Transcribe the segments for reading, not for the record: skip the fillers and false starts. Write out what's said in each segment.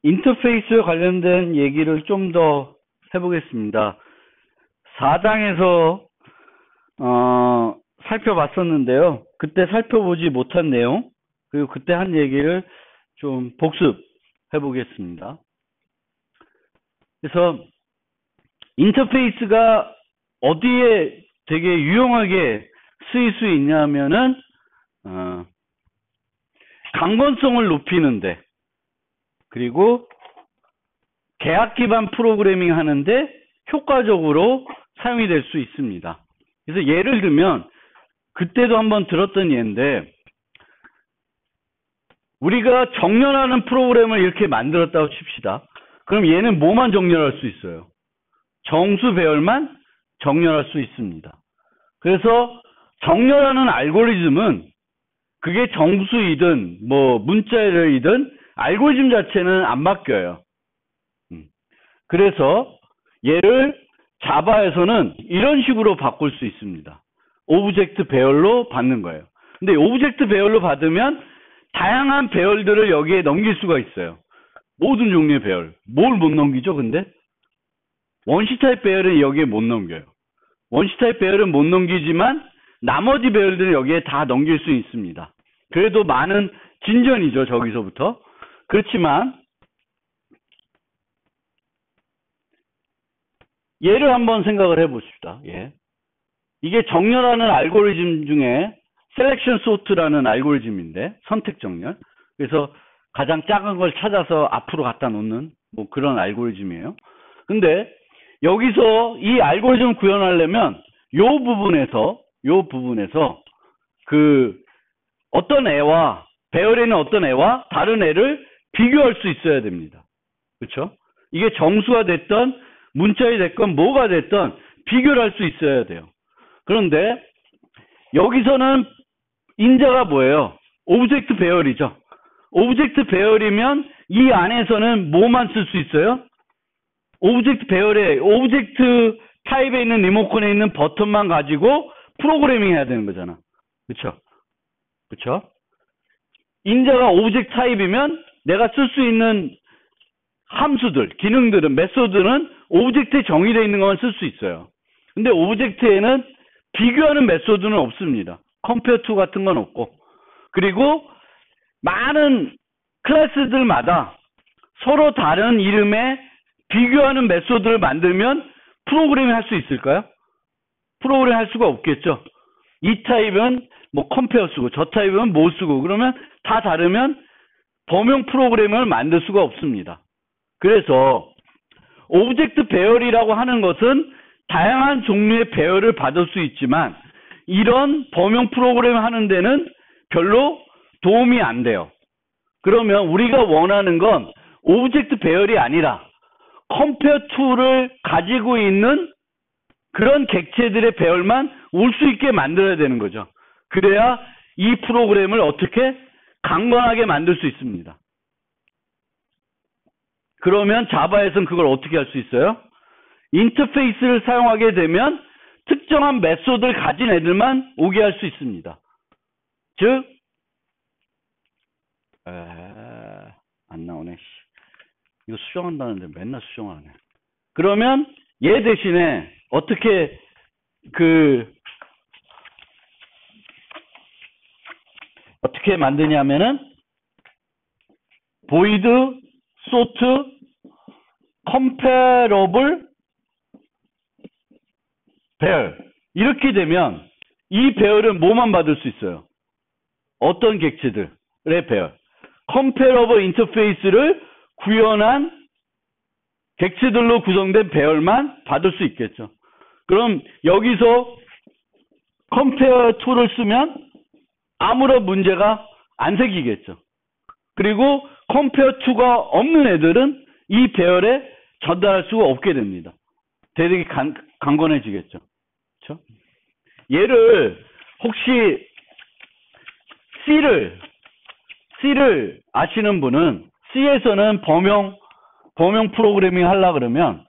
인터페이스 관련된 얘기를 좀 더 해보겠습니다. 4장에서 살펴봤었는데요. 그때 살펴보지 못한 내용, 그리고 그때 한 얘기를 좀 복습해 보겠습니다. 그래서 인터페이스가 어디에 되게 유용하게 쓰일 수 있냐면은 강건성을 높이는데, 그리고 계약 기반 프로그래밍 하는데 효과적으로 사용이 될 수 있습니다. 그래서 예를 들면 그때도 한번 들었던 예인데, 우리가 정렬하는 프로그램을 이렇게 만들었다고 칩시다. 그럼 얘는 뭐만 정렬할 수 있어요? 정수 배열만 정렬할 수 있습니다. 그래서 정렬하는 알고리즘은 그게 정수이든 뭐 문자열이든 알고리즘 자체는 안 바뀌어요. 그래서 얘를 자바에서는 이런 식으로 바꿀 수 있습니다. 오브젝트 배열로 받는 거예요. 근데 오브젝트 배열로 받으면 다양한 배열들을 여기에 넘길 수가 있어요. 모든 종류의 배열. 뭘 못 넘기죠, 근데? 원시 타입 배열은 여기에 못 넘겨요. 원시 타입 배열은 못 넘기지만 나머지 배열들은 여기에 다 넘길 수 있습니다. 그래도 많은 진전이죠, 저기서부터. 그렇지만 얘를 한번 생각을 해봅시다. 예. 이게 정렬하는 알고리즘 중에 셀렉션 소트라는 알고리즘인데, 선택 정렬. 그래서 가장 작은 걸 찾아서 앞으로 갖다 놓는 뭐 그런 알고리즘이에요. 근데 여기서 이 알고리즘을 구현하려면 요 부분에서 그 어떤 애와 배열에 있는 어떤 애와 다른 애를 비교할 수 있어야 됩니다. 그렇죠? 이게 정수가 됐던 문자이 됐건 뭐가 됐던 비교를 할 수 있어야 돼요. 그런데 여기서는 인자가 뭐예요? 오브젝트 배열이죠. 오브젝트 배열이면 이 안에서는 뭐만 쓸 수 있어요? 오브젝트 배열에 오브젝트 타입에 있는 리모컨에 있는 버튼만 가지고 프로그래밍 해야 되는 거잖아. 그렇죠? 그렇죠? 인자가 오브젝트 타입이면 내가 쓸 수 있는 함수들, 기능들은, 메소드는 오브젝트에 정의되어 있는 것만 쓸 수 있어요. 근데 오브젝트에는 비교하는 메소드는 없습니다. 컴페어 투 같은 건 없고. 그리고 많은 클래스들마다 서로 다른 이름의 비교하는 메소드를 만들면 프로그래밍 할 수 있을까요? 프로그래밍 할 수가 없겠죠. 이 타입은 뭐 컴페어 쓰고 저 타입은 뭐 쓰고 그러면 다 다르면 범용 프로그래밍을 만들 수가 없습니다. 그래서 오브젝트 배열이라고 하는 것은 다양한 종류의 배열을 받을 수 있지만 이런 범용 프로그램을 하는 데는 별로 도움이 안 돼요. 그러면 우리가 원하는 건 오브젝트 배열이 아니라 컴페어 툴을 가지고 있는 그런 객체들의 배열만 올 수 있게 만들어야 되는 거죠. 그래야 이 프로그램을 어떻게 강건하게 만들 수 있습니다. 그러면 자바에서는 그걸 어떻게 할 수 있어요? 인터페이스를 사용하게 되면 특정한 메소드를 가진 애들만 오게 할 수 있습니다. 즉, 안 나오네. 이거 수정한다는데 맨날 수정을 하네. 그러면 얘 대신에 어떻게 어떻게 만드냐면은 void sort comparable 배열 이렇게 되면 이 배열은 뭐만 받을 수 있어요? 어떤 객체들의 배열? comparable 인터페이스를 구현한 객체들로 구성된 배열만 받을 수 있겠죠. 그럼 여기서 compare to를 쓰면 아무런 문제가 안 생기겠죠. 그리고 compare to가 없는 애들은 이 배열에 전달할 수가 없게 됩니다. 되게 강건해지겠죠. 그렇죠? 얘를 혹시 C를 아시는 분은 C에서는 범용 프로그래밍 하려 그러면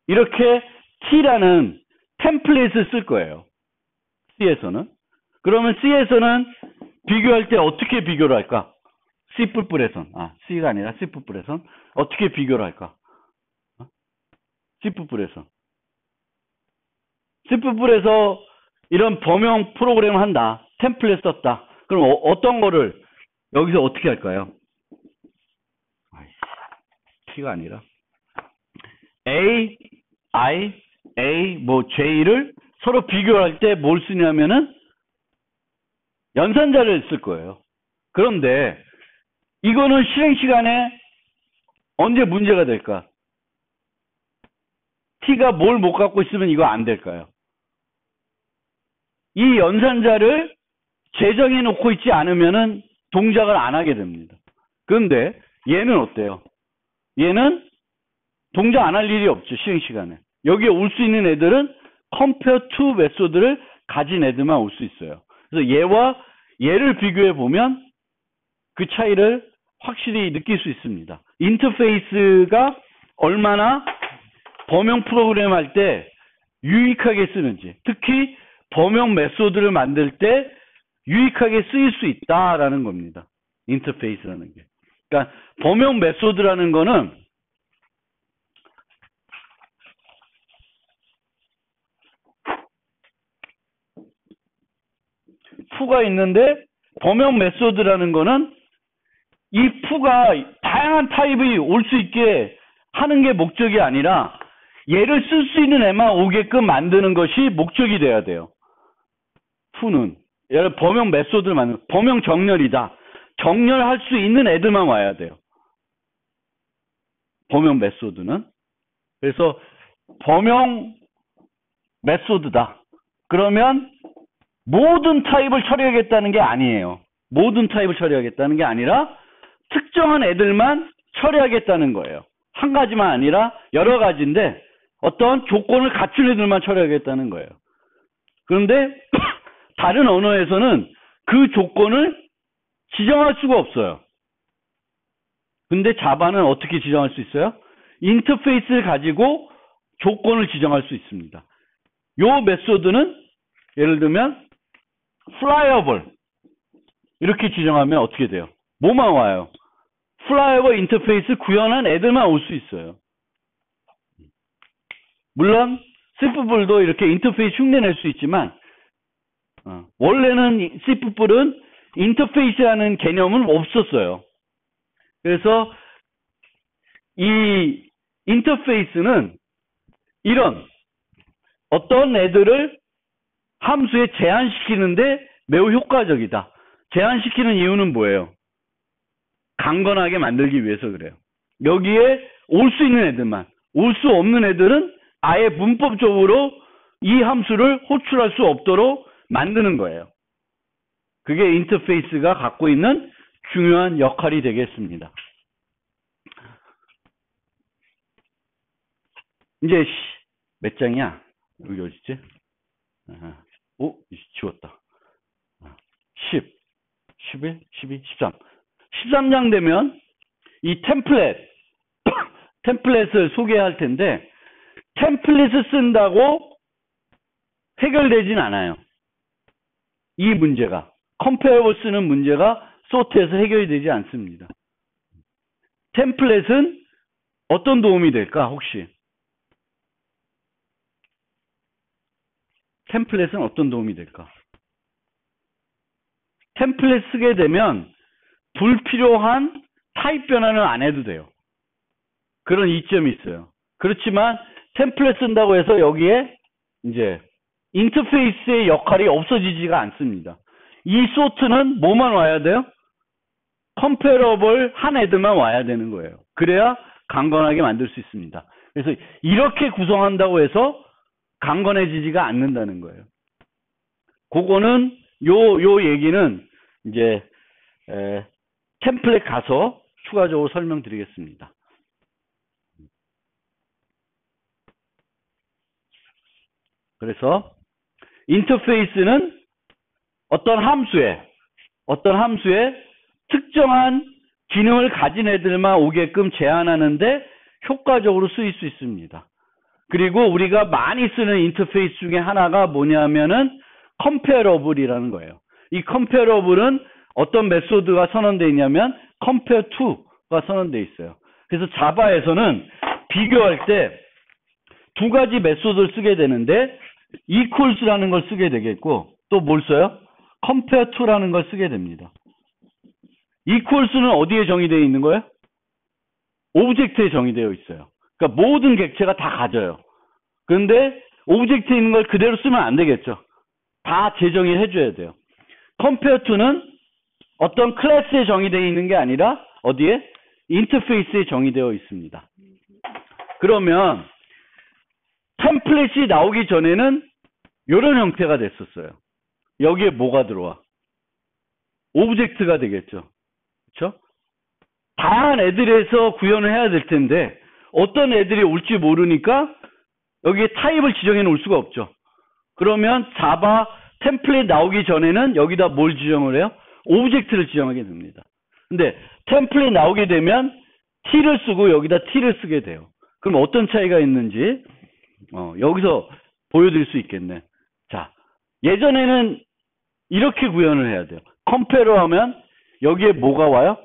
이렇게 T라는 템플릿을 쓸 거예요. C에서는. 그러면 C에서는 비교할 때 어떻게 비교를 할까? C가 아니라 C++에선 어떻게 비교를 할까? C++에서. C++에서 이런 범용 프로그램을 한다. 템플릿 썼다. 그럼 어떤 거를 여기서 어떻게 할까요? T가 아니라 A, I, A, J를 서로 비교할 때 뭘 쓰냐면은 연산자를 쓸 거예요. 그런데 이거는 실행 시간에 언제 문제가 될까? T가 뭘 못 갖고 있으면 이거 안 될까요? 이 연산자를 제정해 놓고 있지 않으면은 동작을 안 하게 됩니다. 그런데 얘는 어때요? 얘는 동작 안 할 일이 없죠. 실행 시간에. 여기에 올 수 있는 애들은 compare to 메소드를 가진 애들만 올 수 있어요. 그래서 얘와 얘를 비교해 보면 그 차이를 확실히 느낄 수 있습니다. 인터페이스가 얼마나 범용 프로그램 할 때 유익하게 쓰는지, 특히 범용 메소드를 만들 때 유익하게 쓰일 수 있다라는 겁니다. 인터페이스라는 게. 그러니까 범용 메소드라는 거는 푸가 있는데 범용 메소드라는 거는 이 푸가 다양한 타입이 올 수 있게 하는 게 목적이 아니라 얘를 쓸 수 있는 애만 오게끔 만드는 것이 목적이 돼야 돼요. 푸는 얘를 범용 메소드를 만드는 범용 정렬이다. 정렬할 수 있는 애들만 와야 돼요. 범용 메소드는. 그래서 범용 메소드다. 그러면 모든 타입을 처리하겠다는 게 아니에요. 모든 타입을 처리하겠다는 게 아니라 특정한 애들만 처리하겠다는 거예요. 한 가지만 아니라 여러 가지인데 어떤 조건을 갖춘 애들만 처리하겠다는 거예요. 그런데 다른 언어에서는 그 조건을 지정할 수가 없어요. 근데 자바는 어떻게 지정할 수 있어요? 인터페이스를 가지고 조건을 지정할 수 있습니다. 요 메소드는 예를 들면 flyable 이렇게 지정하면 어떻게 돼요? 뭐만 와요? flyable 인터페이스 구현한 애들만 올 수 있어요. 물론 C++도 이렇게 인터페이스 흉내낼 수 있지만 원래는 C++은 인터페이스라는 개념은 없었어요. 그래서 이 인터페이스는 이런 어떤 애들을 함수에 제한시키는데 매우 효과적이다. 제한시키는 이유는 뭐예요? 강건하게 만들기 위해서 그래요. 여기에 올 수 있는 애들만, 올 수 없는 애들은 아예 문법적으로 이 함수를 호출할 수 없도록 만드는 거예요. 그게 인터페이스가 갖고 있는 중요한 역할이 되겠습니다. 이제 몇 장이야? 여기 어디지? 오, 지웠다. 10, 11, 12, 13. 13장 되면 이 템플릿을 소개할 텐데 템플릿을 쓴다고 해결되진 않아요. 이 문제가. 컴페어블 쓰는 문제가 소트에서 해결이 되지 않습니다. 템플릿은 어떤 도움이 될까 혹시? 템플릿은 어떤 도움이 될까? 템플릿 쓰게 되면 불필요한 타입 변화는 안 해도 돼요. 그런 이점이 있어요. 그렇지만 템플릿 쓴다고 해서 여기에 이제 인터페이스의 역할이 없어지지가 않습니다. 이 소트는 뭐만 와야 돼요? 컴페러블 한 애들만 와야 되는 거예요. 그래야 강건하게 만들 수 있습니다. 그래서 이렇게 구성한다고 해서 강건해지지가 않는다는 거예요. 그거는 요 얘기는 이제 템플릿 가서 추가적으로 설명드리겠습니다. 그래서 인터페이스는 어떤 함수에 특정한 기능을 가진 애들만 오게끔 제한하는데 효과적으로 쓰일 수 있습니다. 그리고 우리가 많이 쓰는 인터페이스 중에 하나가 뭐냐면은 컴페어블이라는 거예요. 이 컴페어블은 어떤 메소드가 선언되어 있냐면 compare to가 선언되어 있어요. 그래서 자바에서는 비교할 때 두 가지 메소드를 쓰게 되는데 equals라는 걸 쓰게 되겠고 또 뭘 써요? compare to라는 걸 쓰게 됩니다. equals는 어디에 정의되어 있는 거예요? 오브젝트에 정의되어 있어요. 그러니까 모든 객체가 다 가져요. 그런데 오브젝트에 있는 걸 그대로 쓰면 안 되겠죠. 다 재정의를 해줘야 돼요. compare to는 어떤 클래스에 정의되어 있는 게 아니라 어디에? 인터페이스에 정의되어 있습니다. 그러면 템플릿이 나오기 전에는 이런 형태가 됐었어요. 여기에 뭐가 들어와? 오브젝트가 되겠죠. 그렇죠? 다양한 애들에서 구현을 해야 될 텐데 어떤 애들이 올지 모르니까 여기에 타입을 지정해 놓을 수가 없죠. 그러면 자바 템플릿 나오기 전에는 여기다 뭘 지정을 해요? 오브젝트를 지정하게 됩니다. 근데 템플릿 나오게 되면 t를 쓰고 여기다 t를 쓰게 돼요. 그럼 어떤 차이가 있는지 여기서 보여드릴 수 있겠네. 자, 예전에는 이렇게 구현을 해야 돼요. 컴페어 하면 여기에 뭐가 와요?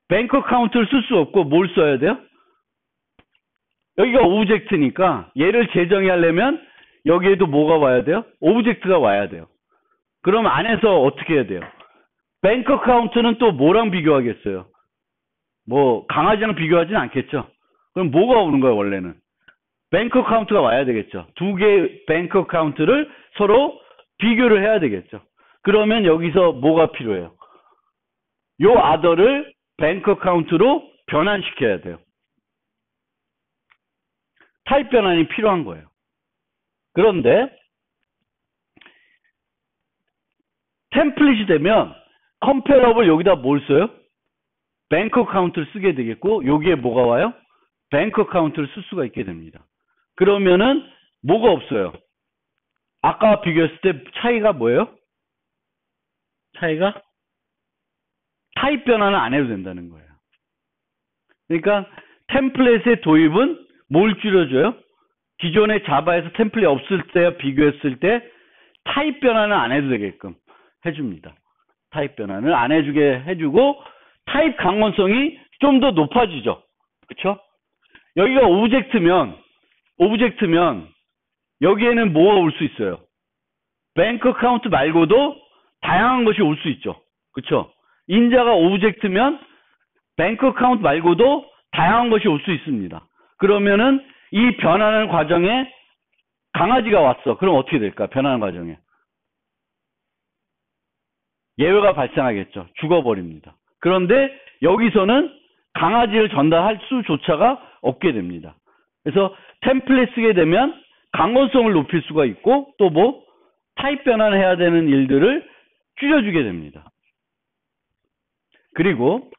뱅크 카운트를 쓸 수 없고 뭘 써야 돼요? 여기가 오브젝트니까 얘를 재정의하려면 여기에도 뭐가 와야 돼요? 오브젝트가 와야 돼요. 그럼 안에서 어떻게 해야 돼요? 뱅크 카운트는 또 뭐랑 비교하겠어요? 뭐 강아지랑 비교하진 않겠죠. 그럼 뭐가 오는 거예요 원래는? 뱅크 카운트가 와야 되겠죠. 두 개의 뱅크 카운트를 서로 비교를 해야 되겠죠. 그러면 여기서 뭐가 필요해요? 요 아더를 뱅크 카운트로 변환시켜야 돼요. 타입 변환이 필요한 거예요. 그런데 템플릿이 되면 컴페어블 여기다 뭘 써요? 뱅크 카운트를 쓰게 되겠고 여기에 뭐가 와요? 뱅크 카운트를 쓸 수가 있게 됩니다. 그러면은 뭐가 없어요? 아까 비교했을 때 차이가 뭐예요? 차이가 타입 변환을 안 해도 된다는 거예요. 그러니까 템플릿의 도입은 뭘 줄여줘요? 기존의 자바에서 템플릿 없을 때 비교했을 때 타입 변환을 안 해도 되게끔 해줍니다. 타입 변환을 안 해주게 해주고 타입 강원성이 좀 더 높아지죠. 그쵸? 여기가 오브젝트면 여기에는 뭐가 올 수 있어요? 뱅크 카운트 말고도 다양한 것이 올 수 있죠. 그쵸? 인자가 오브젝트면 뱅크 카운트 말고도 다양한 것이 올 수 있습니다. 그러면은 이 변하는 과정에 강아지가 왔어. 그럼 어떻게 될까? 변하는 과정에. 예외가 발생하겠죠. 죽어버립니다. 그런데 여기서는 강아지를 전달할 수조차가 없게 됩니다. 그래서 템플릿 쓰게 되면 강건성을 높일 수가 있고 또 뭐 타입 변환해야 되는 일들을 줄여주게 됩니다. 그리고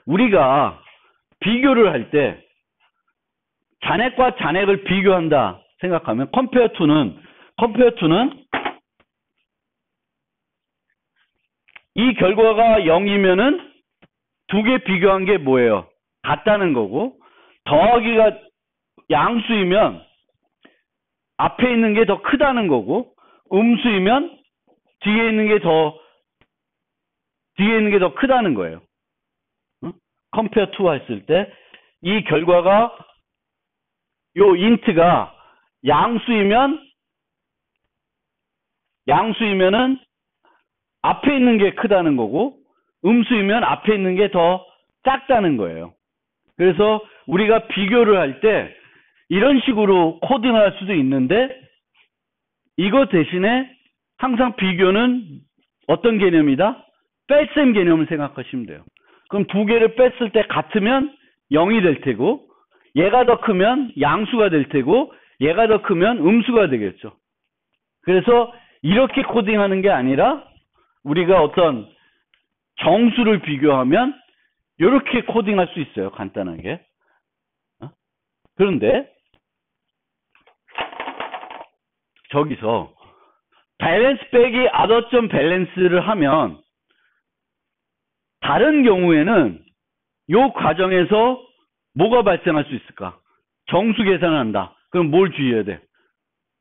우리가 비교를 할 때 잔액과 잔액을 비교한다 생각하면 컴페어 투는 이 결과가 0이면은 두 개 비교한 게 뭐예요? 같다는 거고 더하기가 양수이면 앞에 있는 게 더 크다는 거고 음수이면 뒤에 있는 게 더 크다는 거예요. 컴페어 투 했을 때 이 결과가 요 인트가 양수이면은 앞에 있는 게 크다는 거고 음수이면 앞에 있는 게 더 작다는 거예요. 그래서 우리가 비교를 할 때 이런 식으로 코딩할 수도 있는데 이거 대신에 항상 비교는 어떤 개념이다? 뺄셈 개념을 생각하시면 돼요. 그럼 두 개를 뺐을 때 같으면 0이 될 테고 얘가 더 크면 양수가 될 테고 얘가 더 크면 음수가 되겠죠. 그래서 이렇게 코딩하는 게 아니라 우리가 어떤 정수를 비교하면 이렇게 코딩할 수 있어요. 간단하게. 그런데 저기서 밸런스 빼기 other 밸런스를 하면 다른 경우에는 이 과정에서 뭐가 발생할 수 있을까? 정수 계산을 한다. 그럼 뭘 주의해야 돼?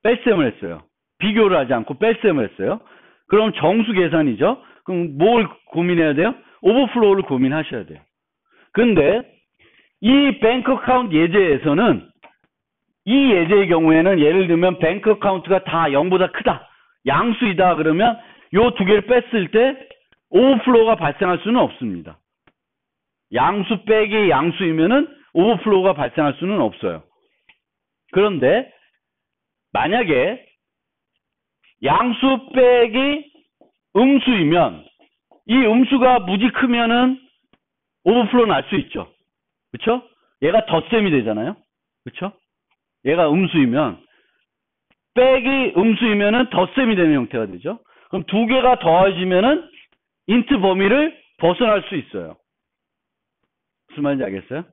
뺄셈을 했어요. 비교를 하지 않고 뺄셈을 했어요. 그럼 정수 계산이죠. 그럼 뭘 고민해야 돼요? 오버플로우를 고민하셔야 돼요. 근데 이 뱅크 어카운트 예제에서는 이 예제의 경우에는 예를 들면 뱅크 어카운트가 다 0보다 크다. 양수이다. 그러면 요 두 개를 뺐을 때 오버플로우가 발생할 수는 없습니다. 양수 빼기 양수이면은 오버플로우가 발생할 수는 없어요. 그런데 만약에 양수 빼기 음수이면 이 음수가 무지 크면은 오버플로우 날 수 있죠. 그렇죠? 얘가 덧셈이 되잖아요. 그렇죠? 얘가 음수이면 빼기 음수이면은 덧셈이 되는 형태가 되죠. 그럼 두 개가 더해지면은 인트 범위를 벗어날 수 있어요. 무슨 말인지 알겠어요?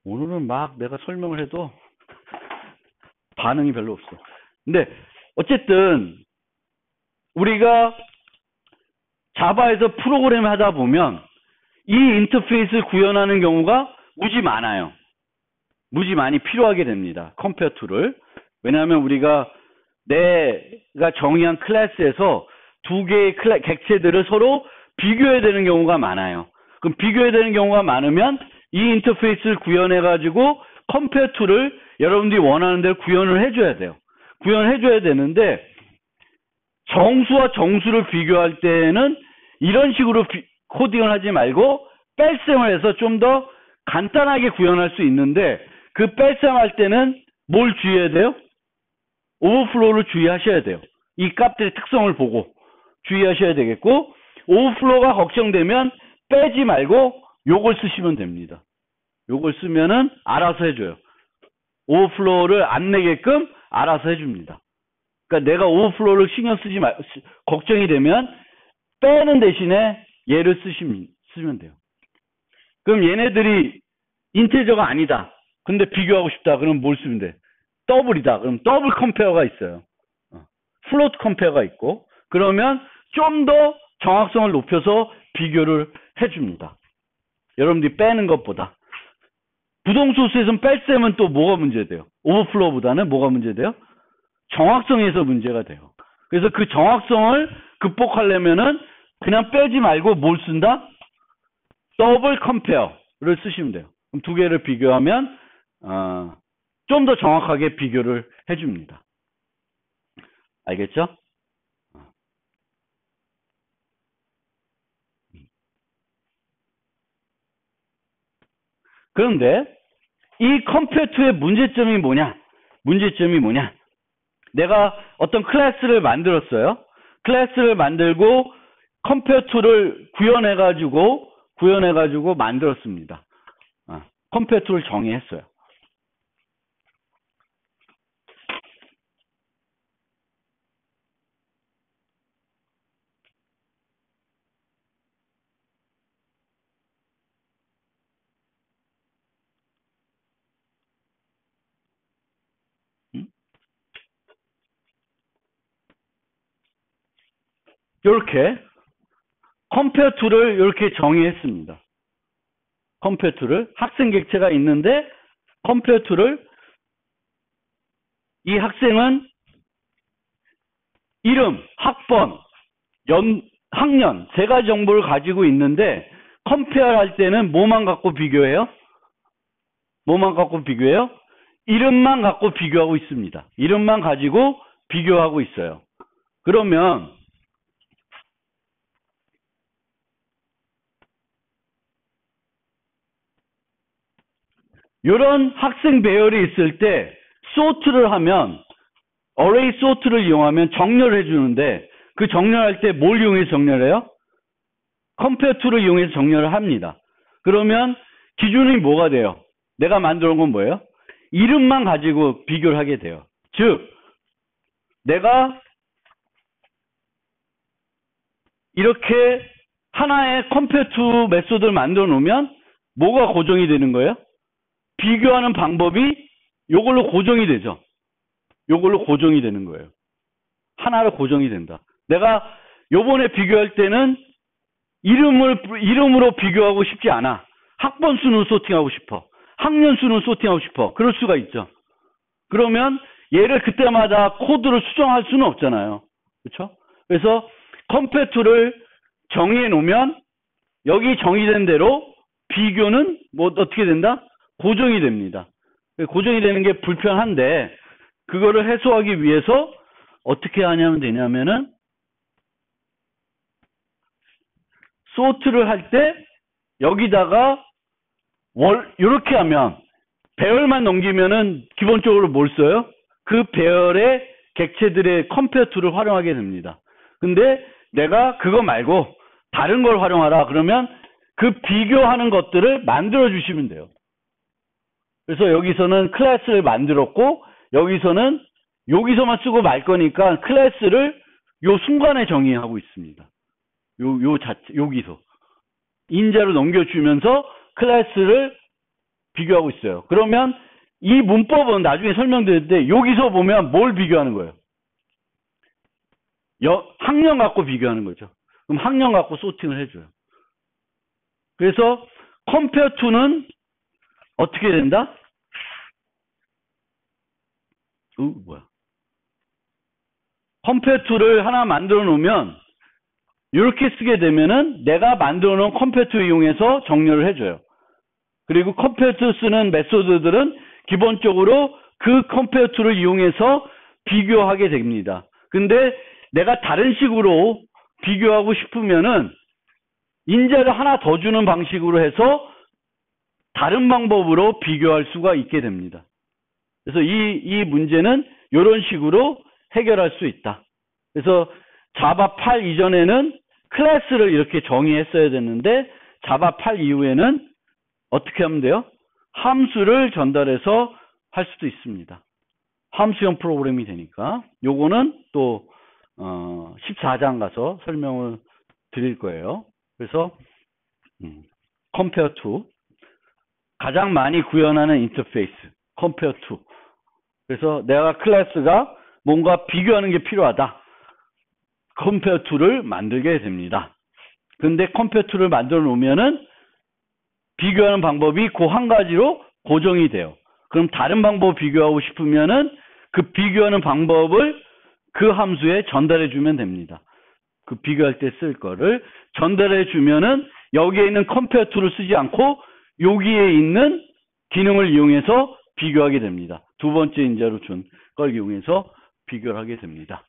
오늘은 막 내가 설명을 해도 반응이 별로 없어. 근데 어쨌든 우리가 자바에서 프로그램 하다 보면 이 인터페이스를 구현하는 경우가 무지 많아요. 무지 많이 필요하게 됩니다. 컴페어 툴을. 왜냐하면 우리가 내가 정의한 클래스에서 두 개의 객체들을 서로 비교해야 되는 경우가 많아요. 그럼 비교해야 되는 경우가 많으면 이 인터페이스를 구현해가지고 컴페어 툴을 여러분들이 원하는 대로 구현을 해줘야 돼요. 구현해줘야 되는데 정수와 정수를 비교할 때는 이런 식으로 코딩을 하지 말고 뺄셈을 해서 좀 더 간단하게 구현할 수 있는데 그 뺄셈할 때는 뭘 주의해야 돼요? 오버플로우를 주의하셔야 돼요. 이 값들의 특성을 보고 주의하셔야 되겠고 오버플로우가 걱정되면 빼지 말고 요걸 쓰시면 됩니다. 요걸 쓰면은 알아서 해줘요. 오버플로우를 안 내게끔 알아서 해줍니다. 그러니까 내가 오버플로우를 신경 쓰지 말, 걱정이 되면 빼는 대신에 얘를 쓰면 돼요. 그럼 얘네들이 인티저가 아니다. 근데 비교하고 싶다. 그럼 뭘 쓰면 돼? 더블이다. 그럼 더블 컴페어가 있어요. 플로트 컴페어가 있고 그러면 좀 더 정확성을 높여서 비교를 해줍니다. 여러분들이 빼는 것보다. 부동소수에서는 뺄셈은 또 뭐가 문제돼요? 오버플로우보다는 뭐가 문제돼요? 정확성에서 문제가 돼요. 그래서 그 정확성을 극복하려면은 그냥 빼지 말고 뭘 쓴다? 더블 컴페어를 쓰시면 돼요. 그럼 두 개를 비교하면 좀 더 정확하게 비교를 해줍니다. 알겠죠? 그런데 이 컴페어투의 문제점이 뭐냐? 내가 어떤 클래스를 만들었어요. 클래스를 만들고 컴페어투를 구현해가지고 만들었습니다. 컴페어투를 정의했어요. 이렇게 컴페어투를 이렇게 정의했습니다. 컴페어투를 학생 객체가 있는데 컴페어투를 이 학생은 이름, 학번, 학년 세 가지 정보를 가지고 있는데 컴페어 할 때는 뭐만 갖고 비교해요? 이름만 갖고 비교하고 있습니다. 이름만 가지고 비교하고 있어요. 그러면 이런 학생 배열이 있을 때 sort를 하면 array sort를 이용하면 정렬을 해주는데 그 정렬할 때 뭘 이용해서 정렬해요? compare to를 이용해서 정렬을 합니다. 그러면 기준이 뭐가 돼요? 내가 만들어 놓은 건 뭐예요? 이름만 가지고 비교를 하게 돼요. 즉 내가 이렇게 하나의 compare to 메소드를 만들어 놓으면 뭐가 고정이 되는 거예요? 비교하는 방법이 요걸로 고정이 되죠. 요걸로 고정이 되는 거예요. 하나로 고정이 된다. 내가 요번에 비교할 때는 이름으로 비교하고 싶지 않아. 학번 수는 소팅하고 싶어. 학년 수는 소팅하고 싶어. 그럴 수가 있죠. 그러면 얘를 그때마다 코드를 수정할 수는 없잖아요. 그렇죠? 그래서 컴페어투를 정의해 놓으면 여기 정의된 대로 비교는 뭐 어떻게 된다? 고정이 됩니다. 고정이 되는 게 불편한데 그거를 해소하기 위해서 어떻게 하냐면 되냐면은 소트를 할 때 여기다가 이렇게 하면 배열만 넘기면은 기본적으로 뭘 써요? 그 배열의 객체들의 컴페어툴을 활용하게 됩니다. 근데 내가 그거 말고 다른 걸 활용하라 그러면 그 비교하는 것들을 만들어 주시면 돼요. 그래서 여기서는 클래스를 만들었고 여기서는 여기서만 쓰고 말 거니까 클래스를 요 순간에 정의하고 있습니다. 여기서 인자로 넘겨주면서 클래스를 비교하고 있어요. 그러면 이 문법은 나중에 설명드릴 때 여기서 보면 뭘 비교하는 거예요? 학년 갖고 비교하는 거죠. 그럼 학년 갖고 소팅을 해줘요. 그래서 compare to는 어떻게 된다? 뭐야? compare to를 하나 만들어 놓으면 이렇게 쓰게 되면은 내가 만들어 놓은 compare to 이용해서 정렬을 해줘요. 그리고 compare to 쓰는 메소드들은 기본적으로 그 compare to를 이용해서 비교하게 됩니다. 근데 내가 다른 식으로 비교하고 싶으면은 인자를 하나 더 주는 방식으로 해서 다른 방법으로 비교할 수가 있게 됩니다. 그래서 이 문제는 이런 식으로 해결할 수 있다. 그래서 자바 8 이전에는 클래스를 이렇게 정의했어야 됐는데 자바 8 이후에는 어떻게 하면 돼요? 함수를 전달해서 할 수도 있습니다. 함수형 프로그램이 되니까 요거는 또 14장 가서 설명을 드릴 거예요. 그래서 compare to 가장 많이 구현하는 인터페이스 compare to 그래서 내가 클래스가 뭔가 비교하는 게 필요하다. compare to를 만들게 됩니다. 근데 compare to를 만들어 놓으면은 비교하는 방법이 그 한 가지로 고정이 돼요. 그럼 다른 방법 비교하고 싶으면은 그 비교하는 방법을 그 함수에 전달해 주면 됩니다. 그 비교할 때 쓸 거를 전달해 주면은 여기에 있는 compare to를 쓰지 않고 여기에 있는 기능을 이용해서 비교하게 됩니다. 두 번째 인자로 준 걸 이용해서 비교를 하게 됩니다.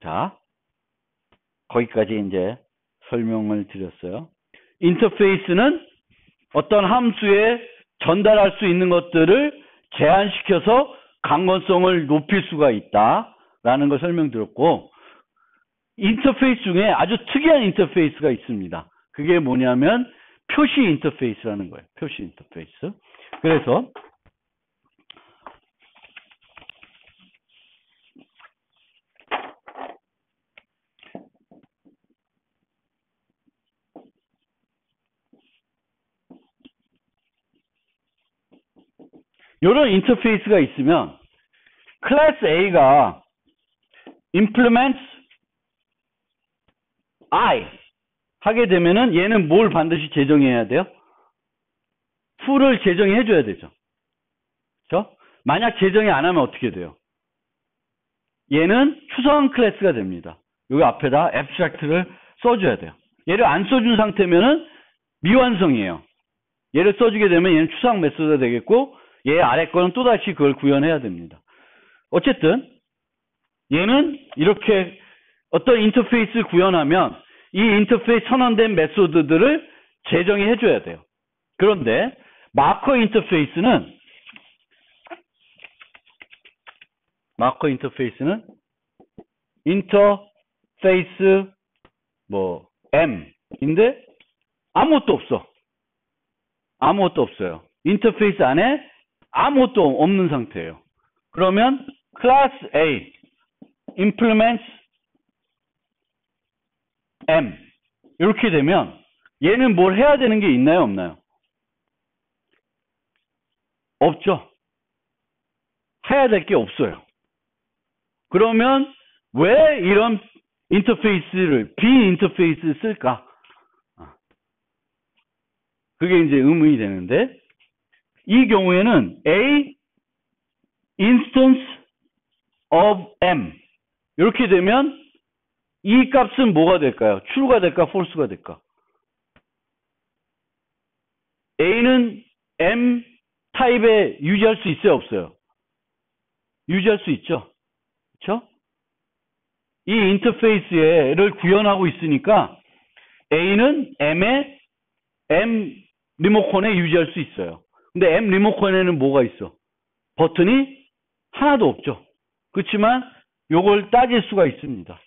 자, 거기까지 이제 설명을 드렸어요. 인터페이스는 어떤 함수에 전달할 수 있는 것들을 제한시켜서 강건성을 높일 수가 있다라는 걸 설명드렸고, 인터페이스 중에 아주 특이한 인터페이스가 있습니다. 그게 뭐냐면 표시 인터페이스라는 거예요. 표시 인터페이스. 그래서 이런 인터페이스가 있으면 클래스 A가 implements I 하게 되면은 얘는 뭘 반드시 제정해야 돼요? full을 제정해 줘야 되죠. 그렇죠? 만약 제정이 안 하면 어떻게 돼요? 얘는 추상한 클래스가 됩니다. 여기 앞에다 abstract를 써줘야 돼요. 얘를 안 써준 상태면은 미완성이에요. 얘를 써주게 되면 얘는 추상 메소드가 되겠고 얘 아래 거는 또다시 그걸 구현해야 됩니다. 어쨌든 얘는 이렇게 어떤 인터페이스를 구현하면 이 인터페이스 선언된 메소드들을 제정해 해줘야 돼요. 그런데 마커 인터페이스는 인터페이스 M인데 아무것도 없어. 아무것도 없어요. 인터페이스 안에 아무것도 없는 상태예요. 그러면 class A implements M 이렇게 되면 얘는 뭘 해야 되는 게 있나요? 없나요? 없죠. 해야 될 게 없어요. 그러면 왜 이런 인터페이스를 비인터페이스를 쓸까? 그게 이제 의문이 되는데 이 경우에는 A instance of M 이렇게 되면 이 값은 뭐가 될까요? true가 될까? false가 될까? A는 M 타입에 유지할 수 있어요? 없어요? 유지할 수 있죠? 그쵸? 이 인터페이스를 구현하고 있으니까 A는 M 리모컨에 유지할 수 있어요. 근데 M 리모컨에는 뭐가 있어? 버튼이 하나도 없죠. 그렇지만 요걸 따질 수가 있습니다.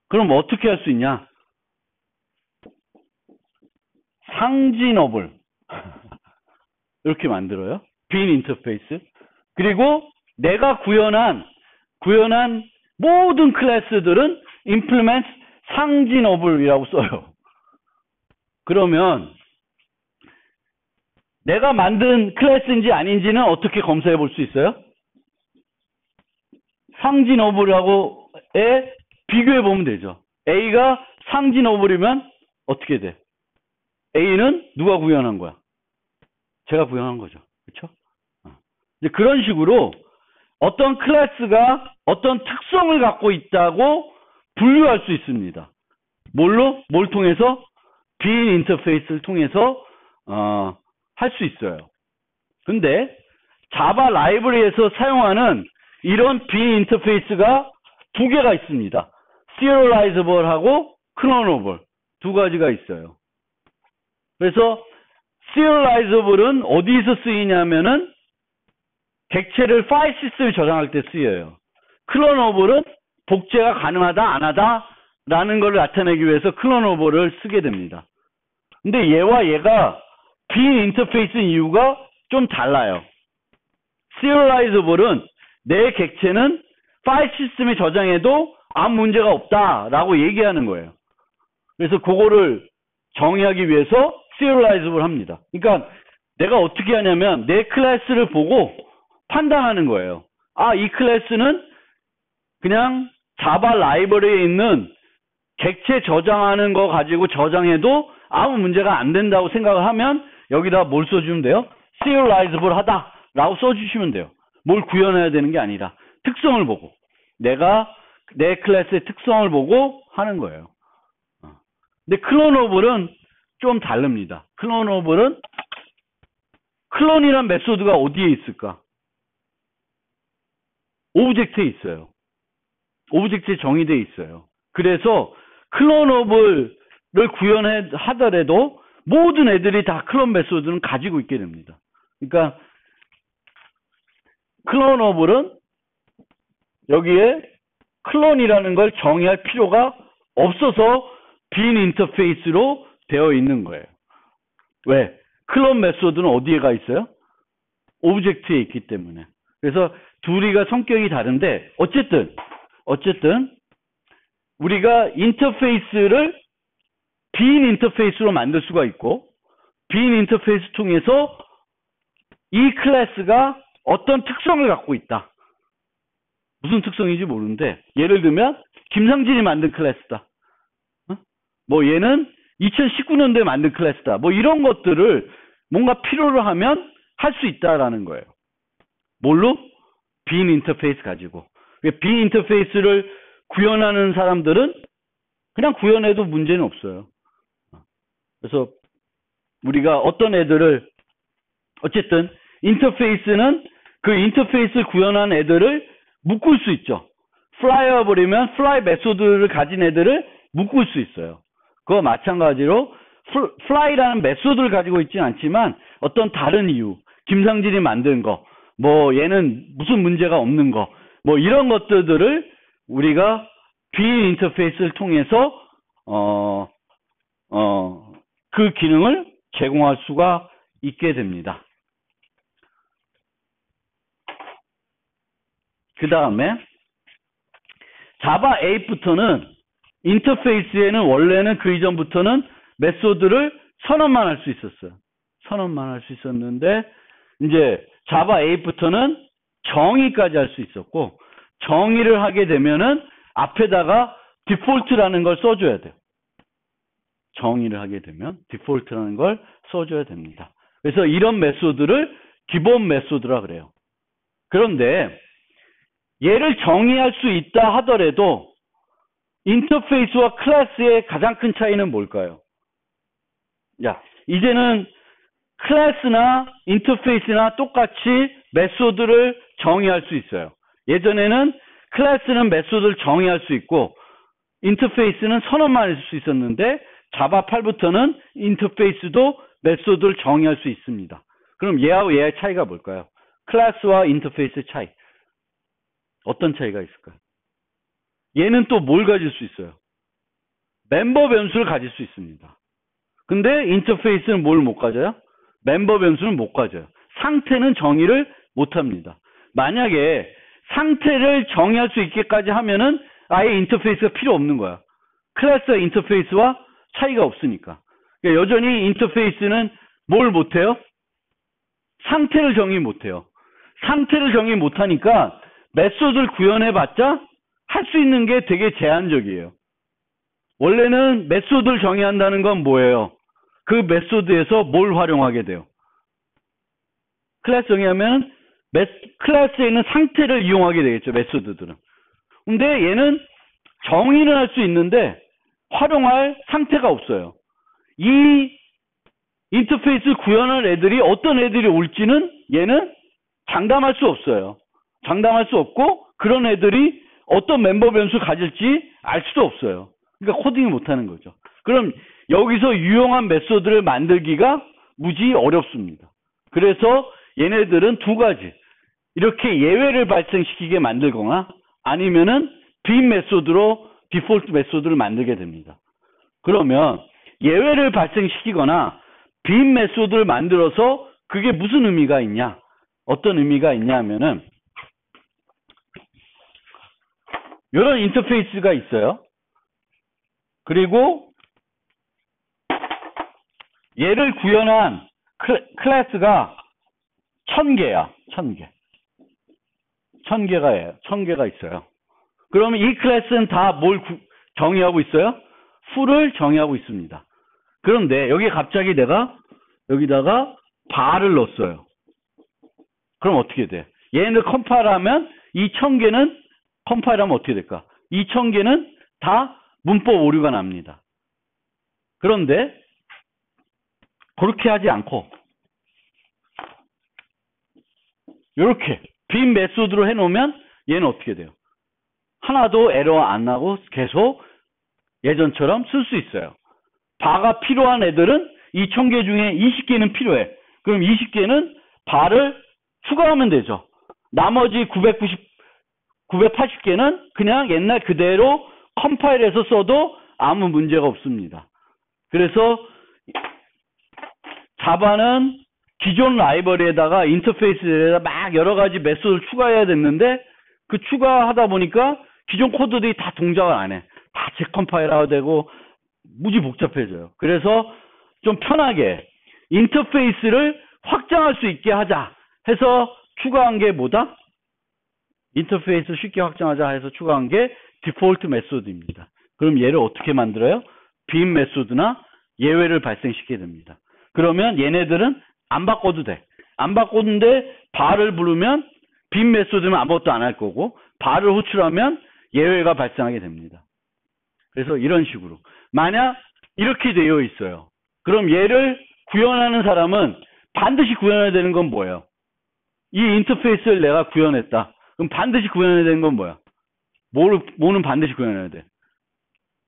그럼 어떻게 할 수 있냐? 상진업을 이렇게 만들어요. 빈 인터페이스. 그리고 내가 구현한 모든 클래스들은 implement 상진업을이라고 써요. 그러면 내가 만든 클래스인지 아닌지는 어떻게 검사해 볼 수 있어요? 상진어블하고에 비교해 보면 되죠. A가 상진어블이면 어떻게 돼? A는 누가 구현한 거야? 제가 구현한 거죠. 그렇죠? 이제 그런 식으로 어떤 클래스가 어떤 특성을 갖고 있다고 분류할 수 있습니다. 뭘 통해서? 빈 인터페이스를 통해서 할 수 있어요. 근데 자바 라이브러리에서 사용하는 이런 빈 인터페이스가 두 개가 있습니다. serializable하고 clonable 두 가지가 있어요. 그래서 serializable은 어디서 쓰이냐면은 객체를 파일 시스템에 저장할 때 쓰여요. clonable은 복제가 가능하다 안 하다라는 걸 나타내기 위해서 clonable을 쓰게 됩니다. 근데 얘와 얘가 빈 인터페이스인 이유가 좀 달라요. serializable은 내 객체는 파일 시스템에 저장해도 아무 문제가 없다라고 얘기하는 거예요. 그래서 그거를 정의하기 위해서 serializable 합니다. 그러니까 내가 어떻게 하냐면 내 클래스를 보고 판단하는 거예요. 아, 이 클래스는 그냥 자바 라이브러리에 있는 객체 저장하는 거 가지고 저장해도 아무 문제가 안 된다고 생각을 하면 여기다 뭘 써주면 돼요? serializable 하다라고 써주시면 돼요. 뭘 구현해야 되는 게 아니라 특성을 보고 내가 내 클래스의 특성을 보고 하는 거예요. 근데 clonable은 좀 다릅니다. clonable은 클론이란 메소드가 어디에 있을까? 오브젝트에 있어요. 오브젝트에 정의되어 있어요. 그래서 clonable을 구현하더라도 모든 애들이 다 클론 메소드는 가지고 있게 됩니다. 그러니까 clonable은 여기에 클론이라는 걸 정의할 필요가 없어서 빈 인터페이스로 되어 있는 거예요. 왜? 클론 메소드는 어디에 있어요? 오브젝트에 있기 때문에. 그래서 둘이가 성격이 다른데 어쨌든 우리가 인터페이스를 빈 인터페이스로 만들 수가 있고 빈 인터페이스 통해서 이 클래스가 어떤 특성을 갖고 있다. 무슨 특성인지 모르는데 예를 들면 김상진이 만든 클래스다. 뭐 얘는 2019년도에 만든 클래스다. 뭐 이런 것들을 뭔가 필요로 하면 할 수 있다라는 거예요. 뭘로? 빈 인터페이스 가지고. 빈 인터페이스를 구현하는 사람들은 그냥 구현해도 문제는 없어요. 그래서 우리가 어떤 애들을 어쨌든 인터페이스는 그 인터페이스를 구현한 애들을 묶을 수 있죠. flyable이면 fly 메소드를 가진 애들을 묶을 수 있어요. 그거 마찬가지로 fly라는 메소드를 가지고 있지는 않지만 어떤 다른 이유, 김상진이 만든 거, 뭐 얘는 무슨 문제가 없는 거, 뭐 이런 것들을 우리가 빈 인터페이스를 통해서 그 기능을 제공할 수가 있게 됩니다. 그 다음에 자바 8부터는 인터페이스에는 원래는 그 이전부터는 메소드를 선언만 할 수 있었어요. 선언만 할 수 있었는데 이제 자바 8부터는 정의까지 할 수 있었고 정의를 하게 되면은 앞에다가 디폴트라는 걸 써줘야 돼요. 정의를 하게 되면 디폴트라는 걸 써줘야 됩니다. 그래서 이런 메소드를 기본 메소드라 그래요. 그런데 얘를 정의할 수 있다 하더라도 인터페이스와 클래스의 가장 큰 차이는 뭘까요? 야, 이제는 클래스나 인터페이스나 똑같이 메소드를 정의할 수 있어요. 예전에는 클래스는 메소드를 정의할 수 있고 인터페이스는 선언만 할 수 있었는데 자바 8부터는 인터페이스도 메소드를 정의할 수 있습니다. 그럼 얘하고 얘의 차이가 뭘까요? 클래스와 인터페이스의 차이. 어떤 차이가 있을까요? 얘는 또 뭘 가질 수 있어요? 멤버 변수를 가질 수 있습니다. 근데 인터페이스는 뭘 못 가져요? 멤버 변수는 못 가져요. 상태는 정의를 못 합니다. 만약에 상태를 정의할 수 있게까지 하면은 아예 인터페이스가 필요 없는 거야. 클래스와 인터페이스와 차이가 없으니까. 그러니까 여전히 인터페이스는 뭘 못해요? 상태를 정의 못해요. 상태를 정의 못하니까 메소드를 구현해봤자 할 수 있는 게 되게 제한적이에요. 원래는 메소드를 정의한다는 건 뭐예요? 그 메소드에서 뭘 활용하게 돼요? 클래스 정의하면 클래스에 있는 상태를 이용하게 되겠죠. 메소드들은. 근데 얘는 정의는 할 수 있는데 활용할 상태가 없어요. 이 인터페이스 구현할 애들이 어떤 애들이 올지는 얘는 장담할 수 없어요. 장담할 수 없고 그런 애들이 어떤 멤버 변수를 가질지 알 수도 없어요. 그러니까 코딩을 못하는 거죠. 그럼 여기서 유용한 메소드를 만들기가 무지 어렵습니다. 그래서 얘네들은 두 가지. 이렇게 예외를 발생시키게 만들거나 아니면은 빈 메소드로 디폴트 메소드를 만들게 됩니다. 그러면 예외를 발생시키거나 빈 메소드를 만들어서 그게 무슨 의미가 있냐? 어떤 의미가 있냐 하면은 이런 인터페이스가 있어요. 그리고 얘를 구현한 클래스가 1000개야. 1000개. 1000개가 있어요. 그러면 이 클래스는 다 뭘 정의하고 있어요? full을 정의하고 있습니다. 그런데 여기 갑자기 내가 여기다가 bar를 넣었어요. 그럼 어떻게 돼? 얘네들 컴파일하면 이 1000개는 컴파일하면 어떻게 될까? 이 1000개는 다 문법 오류가 납니다. 그런데 그렇게 하지 않고 이렇게 빈 메소드로 해놓으면 얘는 어떻게 돼요? 하나도 에러 안 나고 계속 예전처럼 쓸 수 있어요. 바가 필요한 애들은 이 1000개 중에 20개는 필요해. 그럼 20개는 바를 추가하면 되죠. 나머지 980개는 그냥 옛날 그대로 컴파일해서 써도 아무 문제가 없습니다. 그래서 자바는 기존 라이브러리에다가 인터페이스에다 막 여러 가지 메소드를 추가해야 됐는데 그 추가하다 보니까 기존 코드들이 다 동작을 안 해. 다 재컴파일해야 되고 무지 복잡해져요. 그래서 좀 편하게 인터페이스를 확장할 수 있게 하자 해서 추가한 게 뭐다? 인터페이스 쉽게 확장하자 해서 추가한 게 디폴트 메소드입니다. 그럼 얘를 어떻게 만들어요? 빈 메소드나 예외를 발생시키게 됩니다. 그러면 얘네들은 안 바꿔도 돼. 안 바꿨는데 bar을 부르면 빈 메소드는 아무것도 안 할 거고 bar을 호출하면 예외가 발생하게 됩니다. 그래서 이런 식으로. 만약 이렇게 되어 있어요. 그럼 얘를 구현하는 사람은 반드시 구현해야 되는 건 뭐예요? 이 인터페이스를 내가 구현했다. 그럼 반드시 구현해야 되는 건 뭐야? 뭐는 반드시 구현해야 돼?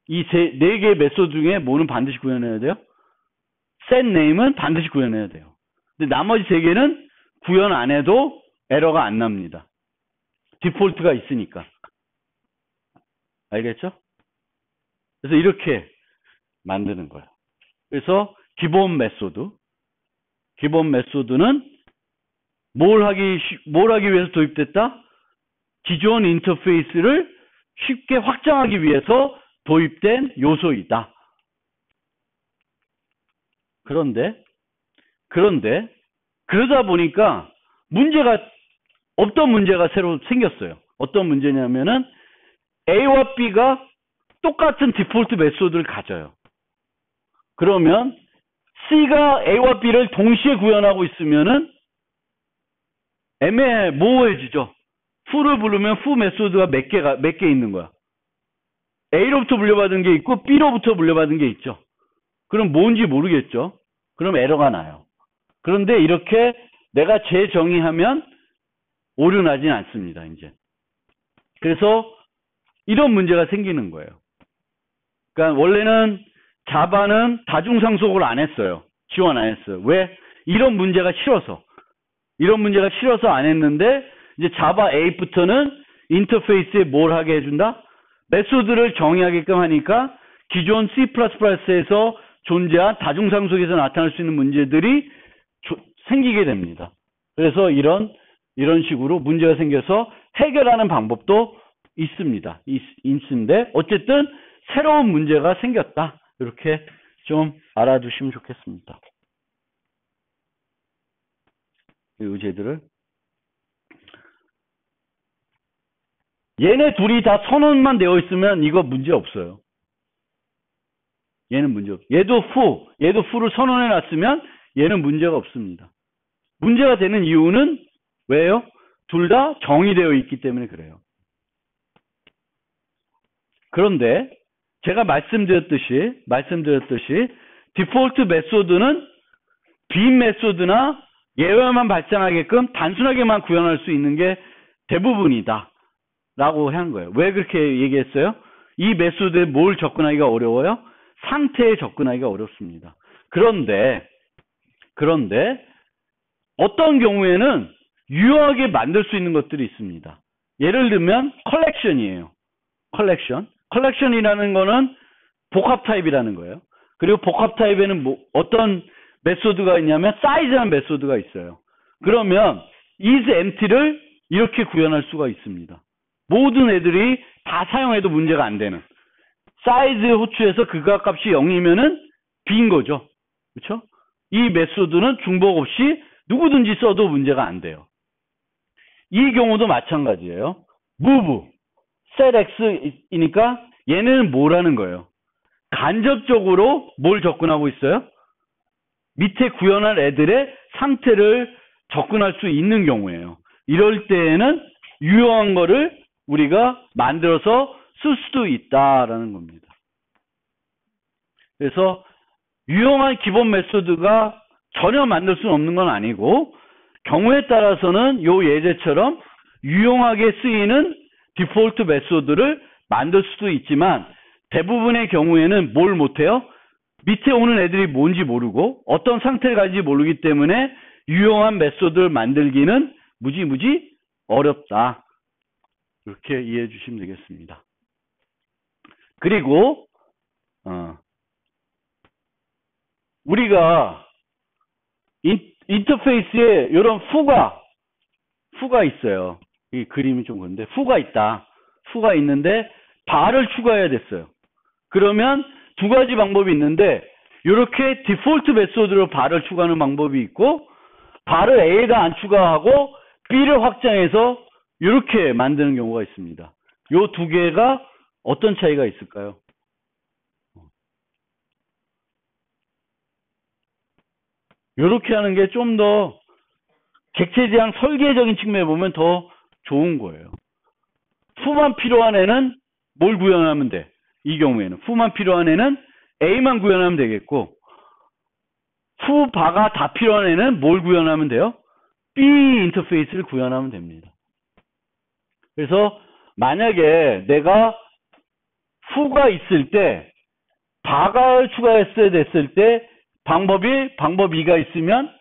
이 네 개의 메소드 중에 뭐는 반드시 구현해야 돼요? set name은 반드시 구현해야 돼요. 근데 나머지 세 개는 구현 안 해도 에러가 안 납니다. 디폴트가 있으니까. 알겠죠? 그래서 이렇게 만드는 거예요. 그래서 기본 메소드는 뭘 하기 위해서 도입됐다? 기존 인터페이스를 쉽게 확장하기 위해서 도입된 요소이다. 그런데 그러다 보니까 없던 문제가 새로 생겼어요. 어떤 문제냐면은 A와 B가 똑같은 디폴트 메소드를 가져요. 그러면 C가 A와 B를 동시에 구현하고 있으면은 모호해지죠. full을 부르면 foo 메소드가 몇 개 있는 거야? A로부터 물려받은 게 있고 B로부터 물려받은 게 있죠. 그럼 뭔지 모르겠죠. 그럼 에러가 나요. 그런데 이렇게 내가 재정의하면 오류 나진 않습니다. 이제. 그래서 이런 문제가 생기는 거예요. 그러니까 원래는 자바는 다중상속을 안 했어요. 지원 안 했어요. 왜? 이런 문제가 싫어서. 이런 문제가 싫어서 안 했는데 이제 자바 8부터는 인터페이스에 뭘 하게 해준다? 메소드를 정의하게끔 하니까 기존 C++에서 존재한 다중상속에서 나타날 수 있는 문제들이 생기게 됩니다. 그래서 이런 식으로 문제가 생겨서 해결하는 방법도 있습니다. 있는데 어쨌든 새로운 문제가 생겼다. 이렇게 좀 알아두시면 좋겠습니다. 이 의제들을. 얘네 둘이 다 선언만 되어 있으면 이거 문제 없어요. 얘는 문제 없어요. 얘도 fu를 선언해 놨으면 얘는 문제가 없습니다. 문제가 되는 이유는 왜요? 둘 다 정의되어 있기 때문에 그래요. 그런데 제가 말씀드렸듯이 디폴트 메소드는 빈 메소드나 예외만 발생하게끔 단순하게만 구현할 수 있는 게 대부분이다 라고 한 거예요. 왜 그렇게 얘기했어요? 이 메소드에 뭘 접근하기가 어려워요? 상태에 접근하기가 어렵습니다. 그런데 어떤 경우에는 유효하게 만들 수 있는 것들이 있습니다. 예를 들면 컬렉션이에요. 컬렉션이라는 거는 복합 타입이라는 거예요. 그리고 복합 타입에는 어떤 메소드가 있냐면 사이즈라는 메소드가 있어요. 그러면 is empty를 이렇게 구현할 수가 있습니다. 모든 애들이 다 사용해도 문제가 안 되는 사이즈 호출해서 그가 값이 0이면은 빈 거죠. 그렇죠? 이 메소드는 중복 없이 누구든지 써도 문제가 안 돼요. 이 경우도 마찬가지예요. move, setX이니까 얘는 뭐라는 거예요? 간접적으로 뭘 접근하고 있어요? 밑에 구현할 애들의 상태를 접근할 수 있는 경우예요. 이럴 때에는 유효한 거를 우리가 만들어서 쓸 수도 있다라는 겁니다. 그래서 유용한 기본 메소드가 전혀 만들 수는 없는 건 아니고 경우에 따라서는 요 예제처럼 유용하게 쓰이는 디폴트 메소드를 만들 수도 있지만 대부분의 경우에는 뭘 못해요? 밑에 오는 애들이 뭔지 모르고 어떤 상태를 가지는지 모르기 때문에 유용한 메소드를 만들기는 무지 어렵다. 이렇게 이해해 주시면 되겠습니다. 그리고 우리가 인터페이스에 이런 fu가 있어요. 이 그림이 좀 그런데 fu가 있다. fu가 있는데 bar을 추가해야 됐어요. 그러면 두 가지 방법이 있는데 이렇게 디폴트 메소드로 bar을 추가하는 방법이 있고 bar을 A에다 안 추가하고 B를 확장해서 이렇게 만드는 경우가 있습니다. 이 두 개가 어떤 차이가 있을까요? 이렇게 하는 게 좀 더 객체지향 설계적인 측면에 보면 더 좋은 거예요. fu만 필요한 애는 뭘 구현하면 돼? 이 경우에는 fu만 필요한 애는 A만 구현하면 되겠고 fu, 바가 다 필요한 애는 뭘 구현하면 돼요? B 인터페이스를 구현하면 됩니다. 그래서 만약에 내가 fu가 있을 때 바가 추가했어야 됐을 때 방법 2가 있으면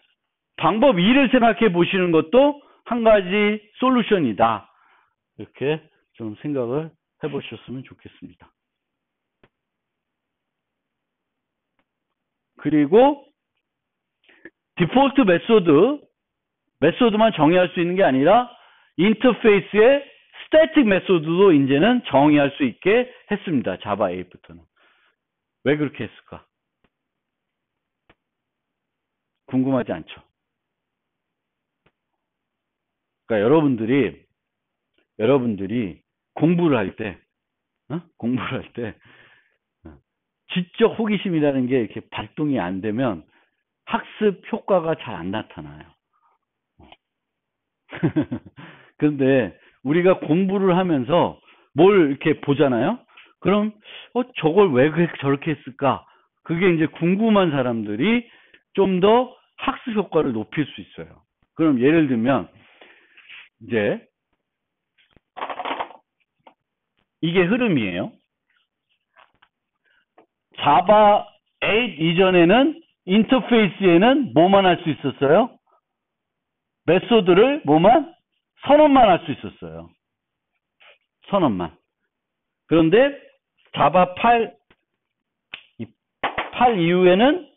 방법 2를 생각해 보시는 것도 한 가지 솔루션이다. 이렇게 좀 생각을 해 보셨으면 좋겠습니다. 그리고 디폴트 메소드만 정의할 수 있는 게 아니라 인터페이스의 스태틱 메소드도 이제는 정의할 수 있게 했습니다. 자바 8부터는. 왜 그렇게 했을까? 궁금하지 않죠? 그러니까 여러분들이 공부를 할 때 지적 호기심이라는 게 이렇게 발동이 안 되면 학습 효과가 잘 안 나타나요. 그런데 우리가 공부를 하면서 뭘 이렇게 보잖아요. 그럼 저걸 왜 저렇게 했을까? 그게 이제 궁금한 사람들이 좀 더 학습 효과를 높일 수 있어요. 그럼 예를 들면 이제 이게 흐름이에요. 자바 8 이전에는 인터페이스에는 뭐만 할 수 있었어요? 메소드를 선언만 할 수 있었어요. 선언만. 그런데 자바 8 이후에는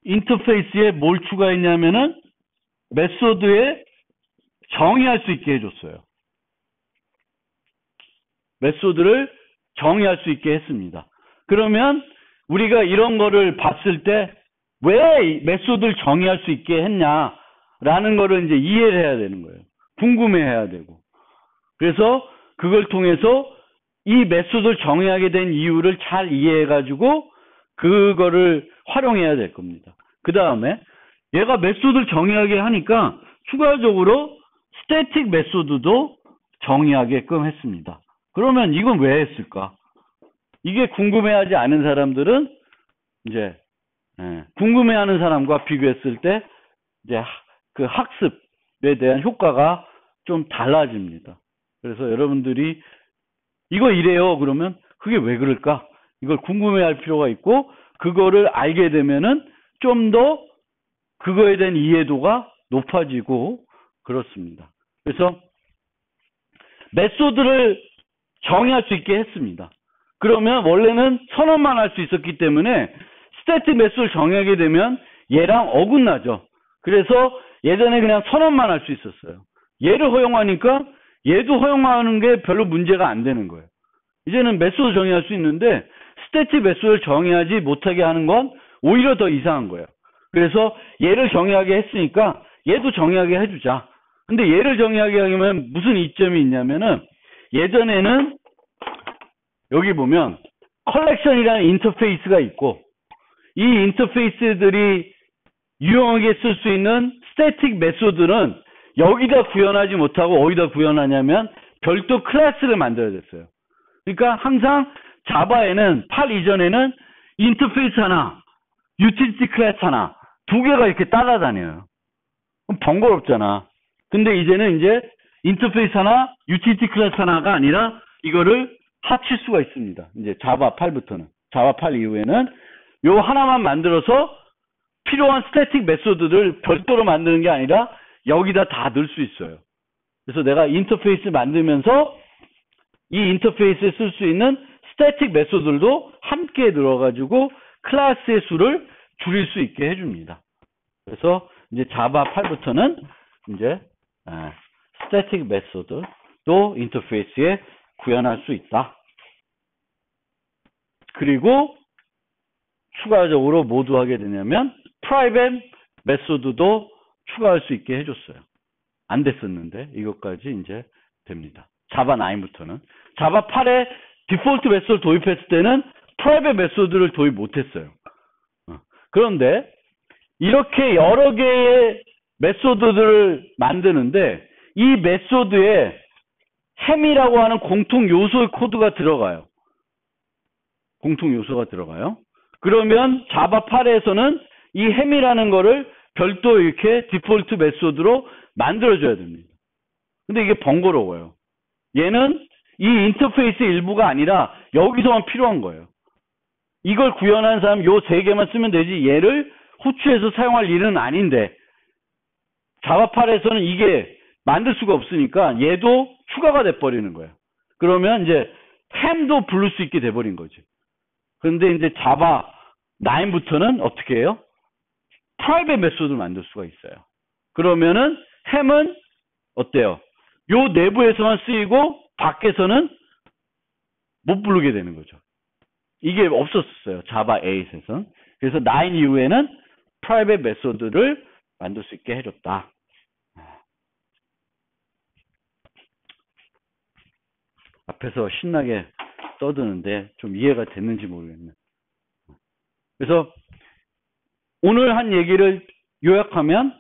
인터페이스에 뭘 추가했냐면은 메소드에 정의할 수 있게 해줬어요. 메소드를 정의할 수 있게 했습니다. 그러면 우리가 이런 거를 봤을 때 왜 메소드를 정의할 수 있게 했냐라는 거를 이제 이해를 해야 되는 거예요. 궁금해해야 되고. 그래서 그걸 통해서 이 메소드를 정의하게 된 이유를 잘 이해해가지고 그거를 활용해야 될 겁니다. 그 다음에 얘가 메소드를 정의하게 하니까 추가적으로 스태틱 메소드도 정의하게끔 했습니다. 그러면 이건 왜 했을까? 이게 궁금해하지 않은 사람들은 이제 궁금해하는 사람과 비교했을 때 이제 그 학습에 대한 효과가 좀 달라집니다. 그래서 여러분들이 이거 이래요 그러면 그게 왜 그럴까? 이걸 궁금해할 필요가 있고 그거를 알게 되면은 좀 더 그거에 대한 이해도가 높아지고 그렇습니다. 그래서 메소드를 정의할 수 있게 했습니다. 그러면 원래는 선언만 할 수 있었기 때문에 스태틱 메소드를 정의하게 되면 얘랑 어긋나죠. 그래서 예전에 그냥 선언만 할 수 있었어요. 얘를 허용하니까 얘도 허용하는 게 별로 문제가 안 되는 거예요. 이제는 메소드 정의할 수 있는데 스태틱 메소드를 정의하지 못하게 하는 건 오히려 더 이상한 거예요. 그래서 얘를 정의하게 했으니까 얘도 정의하게 해주자. 근데 얘를 정의하게 하면 무슨 이점이 있냐면은 예전에는 여기 보면 컬렉션이라는 인터페이스가 있고 이 인터페이스들이 유용하게 쓸 수 있는 스태틱 메소드는 여기다 구현하지 못하고 어디다 구현하냐면 별도 클래스를 만들어야 됐어요. 그러니까 항상 자바에는 8 이전에는 인터페이스 하나, 유틸리티 클래스 하나, 두 개가 이렇게 따라다녀요. 그럼 번거롭잖아. 근데 이제는 이제 인터페이스 하나, 유틸리티 클래스 하나가 아니라 이거를 합칠 수가 있습니다. 이제 자바 8부터는. 자바 8 이후에는 요 하나만 만들어서 필요한 스태틱 메소드를 별도로 만드는 게 아니라 여기다 다 넣을 수 있어요. 그래서 내가 인터페이스 만들면서 이 인터페이스에 쓸 수 있는 스태틱 메소드들도 함께 들어가지고 클래스의 수를 줄일 수 있게 해줍니다. 그래서 이제 자바 8부터는 이제 스태틱 메소드도 인터페이스에 구현할 수 있다. 그리고 추가적으로 뭐도 하게 되냐면 프라이빗 메소드도 추가할 수 있게 해줬어요. 안 됐었는데 이것까지 이제 됩니다. 자바 9부터는. 자바 8에 디폴트 메소드를 도입했을 때는 프라이빗 메소드를 도입 못했어요. 그런데 이렇게 여러 개의 메소드들을 만드는데 이 메소드에 햄이라고 하는 공통 요소의 코드가 들어가요. 공통 요소가 들어가요. 그러면 자바 8에서는 이 햄이라는 거를 별도 이렇게 디폴트 메소드로 만들어줘야 됩니다. 근데 이게 번거로워요. 얘는 이 인터페이스 일부가 아니라 여기서만 필요한 거예요. 이걸 구현한 사람 요 세 개만 쓰면 되지 얘를 후추해서 사용할 일은 아닌데 자바 8에서는 이게 만들 수가 없으니까 얘도 추가가 돼버리는 거예요. 그러면 이제 햄도 부를 수 있게 돼버린 거지. 그런데 이제 자바 9부터는 어떻게 해요? 프라이빗 메소드를 만들 수가 있어요. 그러면은 햄은 어때요? 요 내부에서만 쓰이고 밖에서는 못 부르게 되는 거죠. 이게 없었어요. 자바 8에서는. 그래서 9 이후에는 프라이빗 메소드를 만들 수 있게 해줬다. 앞에서 신나게 떠드는데 좀 이해가 됐는지 모르겠네. 그래서 오늘 한 얘기를 요약하면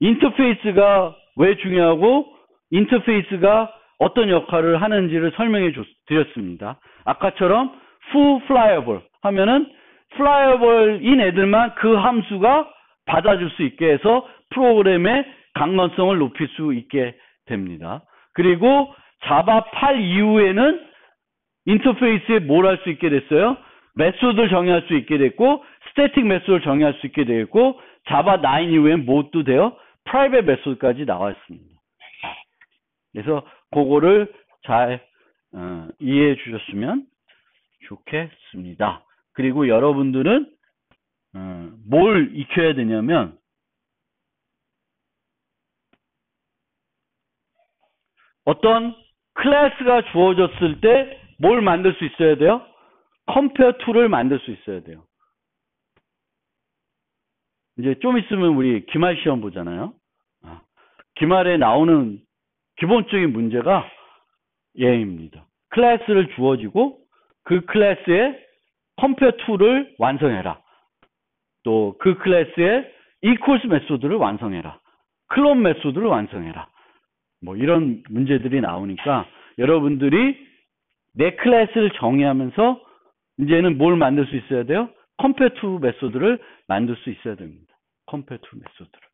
인터페이스가 왜 중요하고 인터페이스가 어떤 역할을 하는지를 설명해 드렸습니다. 아까처럼 foo flyable 하면은 flyable인 애들만 그 함수가 받아줄 수 있게 해서 프로그램의 강건성을 높일 수 있게 됩니다. 그리고 자바 8 이후에는 인터페이스에 뭘 할 수 있게 됐어요? 메소드를 정의할 수 있게 됐고 스태틱 메소드를 정의할 수 있게 되고 자바 9 이후엔 뭐도 돼요? 프라이빗 메소드까지 나와 있습니다. 그래서 그거를 잘 이해해 주셨으면 좋겠습니다. 그리고 여러분들은 뭘 익혀야 되냐면 어떤 클래스가 주어졌을 때 뭘 만들 수 있어야 돼요? 컴페어 툴을 만들 수 있어야 돼요. 이제 좀 있으면 우리 기말 시험 보잖아요. 기말에 나오는 기본적인 문제가 얘입니다. 클래스를 주어지고 그 클래스의 컴페어 툴을 완성해라. 또 그 클래스의 equals 메소드를 완성해라. 클론 메소드를 완성해라. 뭐 이런 문제들이 나오니까 여러분들이 내 클래스를 정의하면서 이제는 뭘 만들 수 있어야 돼요? 컴페어 툴 메소드를 만들 수 있어야 됩니다. 컴페어 툴 메소드를.